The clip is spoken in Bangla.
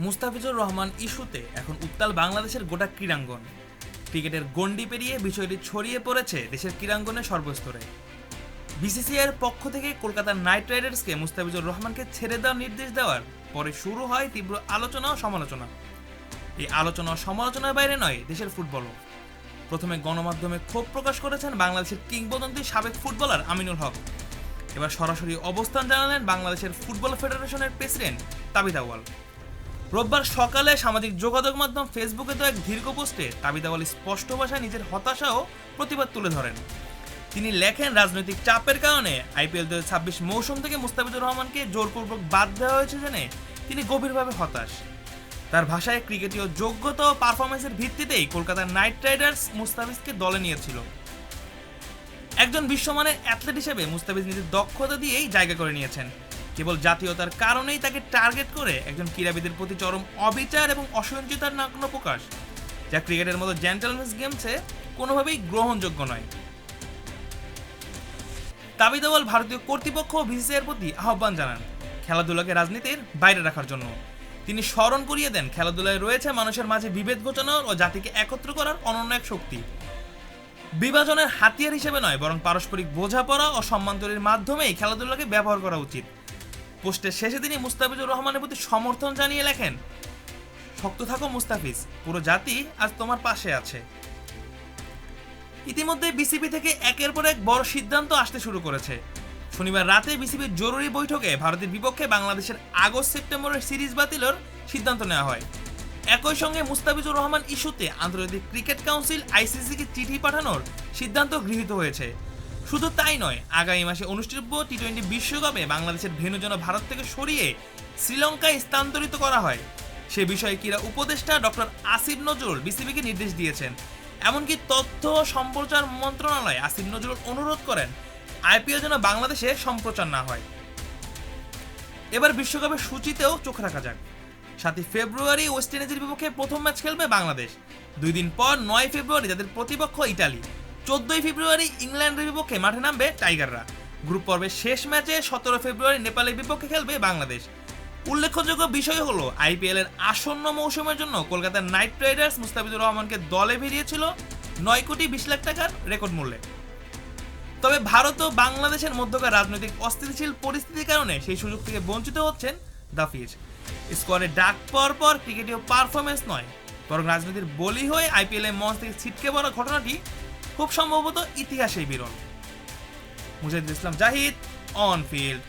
মুস্তাফিজুর রহমান ইস্যুতে এখন উত্তাল বাংলাদেশের গোটা ক্রীড়াঙ্গন। ক্রিকেটের গণ্ডি পেরিয়ে বিষয়টি ছড়িয়ে পড়েছে দেশের ক্রীড়াঙ্গনের সর্বস্তরে। বিসিসিআইয়ের পক্ষ থেকে কলকাতা নাইট রাইডার্সকে মুস্তাফিজুর রহমানকে ছেড়ে দেওয়ার নির্দেশ দেওয়ার পরে শুরু হয় তীব্র আলোচনা ও সমালোচনা। এই আলোচনা ও সমালোচনার বাইরে নয় দেশের ফুটবলও। প্রথমে গণমাধ্যমে ক্ষোভ প্রকাশ করেছেন বাংলাদেশের কিংবদন্তি সাবেক ফুটবলার আমিনুল হক। এবার সরাসরি অবস্থান জানালেন বাংলাদেশের ফুটবল ফেডারেশনের প্রেসিডেন্ট তাবিথ আউয়াল। রোববার সকালে সামাজিক যোগাযোগ মাধ্যম ফেসবুকে তো এক দীর্ঘ পোস্টে তাবিথ আউয়াল স্পষ্ট ভাষায় নিজের হতাশা ও প্রতিবাদ তুলে ধরেন। তিনি লেখেন, রাজনৈতিক চাপের কারণে আইপিএল 2026 মৌসুম থেকে মুস্তাফিজুর রহমানকে জোরপূর্বক বাদ দেওয়া হয়েছে জেনে তিনি গভীরভাবে হতাশ। তার ভাষায়, ক্রিকেটীয় যোগ্যতা ও পারফরমেন্সের ভিত্তিতেই কলকাতা নাইট রাইডার্স মুস্তাফিজকে দলে নিয়েছিল। একজন বিশ্বমানের অ্যাথলেট হিসেবে মুস্তাফিজ নিজের দক্ষতা দিয়েই জায়গা করে নিয়েছেন। কেবল জাতীয়তার কারণেই তাকে টার্গেট করে একজন ক্রীড়াবিদের প্রতি চরম অবিচার এবং অসহিষ্ণুতার নগ্ন প্রকাশ, যা ক্রিকেটের মতো জেন্টলম্যানস গেমসে কোনোভাবেই গ্রহণযোগ্য নয়। তাবিথ আউয়াল ভারতীয় কর্তৃপক্ষ ও বিসিসিআইয়ের প্রতি আহ্বান জানান খেলাধুলাকে রাজনীতির বাইরে রাখার জন্য। তিনি স্মরণ করিয়ে দেন, খেলাধুলায় রয়েছে মানুষের মাঝে বিভেদ ঘটানোর ও জাতিকে একত্র করার অনন্য এক শক্তি। বিভাজনের হাতিয়ার হিসেবে নয়, বরং পারস্পরিক বোঝাপড়া ও সম্মান তৈরির মাধ্যমেই খেলাধুলাকে ব্যবহার করা উচিত। পোস্টের শেষে তিনি মুস্তাফিজুর রহমানের প্রতি সমর্থন জানিয়ে লেখেন, শক্ত থাকো মুস্তাফিজ, পুরো জাতি আজ তোমার পাশে আছে। ইতিমধ্যে বিসিবি থেকে একের পর এক বড় সিদ্ধান্ত আসতে শুরু করেছে। শনিবার রাতে বিসিবির জরুরি বৈঠকে ভারতের বিপক্ষে বাংলাদেশের আগস্ট-সেপ্টেম্বরের সিরিজ বাতিলের সিদ্ধান্ত নেওয়া হয়। একই সঙ্গে মুস্তাফিজুর রহমান ইস্যুতে আন্তর্জাতিক ক্রিকেট কাউন্সিল আইসিসিকে চিঠি পাঠানোর সিদ্ধান্ত গৃহীত হয়েছে। শুধু তাই নয়, আগামী মাসে অনুষ্ঠিতব্য টি-20 বিশ্বকাপে বাংলাদেশের ভেন্যু যেন ভারত থেকে সরিয়ে শ্রীলঙ্কায় স্থানান্তরিত করা হয়, সে বিষয়ে ক্রীড়া উপদেষ্টা ডক্টর আসিফ নজরুল বিসিবিকে নির্দেশ দিয়েছেন। এমনকি তথ্য ও সম্প্রচার মন্ত্রণালয় আসিফ নজরুল অনুরোধ করেন আইপিএল যেন বাংলাদেশে সম্প্রচার না হয়। এবার বিশ্বকাপের সূচিতেও চোখ রাখা যাক। 7 ফেব্রুয়ারি ওয়েস্ট ইন্ডিজের বিপক্ষে প্রথম ম্যাচ খেলবে বাংলাদেশ। 2 দিন পর 9 ফেব্রুয়ারি তাদের প্রতিপক্ষ ইতালি। 14 ফেব্রুয়ারি ইংল্যান্ডের বিপক্ষে মাঠে নামবে টাইগাররা। গ্রুপ পর্বের শেষ ম্যাচে 17 ফেব্রুয়ারি নেপালের বিপক্ষে খেলবে বাংলাদেশ। উল্লেখযোগ্য বিষয় হলো, আইপিএল এর আসন্ন মৌসুমের জন্য কলকাতার নাইট রাইডার্স মুস্তাফিজুর রহমানকে দলে ভিড়িয়েছিল 9 কোটি 20 লাখ টাকার রেকর্ড মূল্যে। তবে ভারত ও বাংলাদেশের মধ্যকার রাজনৈতিক অস্থিতিশীল পরিস্থিতির কারণে সেই সুযোগ থেকে বঞ্চিত হচ্ছেন দাফিজ। স্কোয়াডে ডাক পাওয়ার পর ক্রিকেটীয় পারফরমেন্স নয়, বরং রাজনীতির বলি হয়ে আইপিএল এর মঞ্চ থেকে ছিটকে পড়া ঘটনাটি খুব সম্ভবত ইতিহাসেই বিরল। Mujahidul Islam Zahid, on field.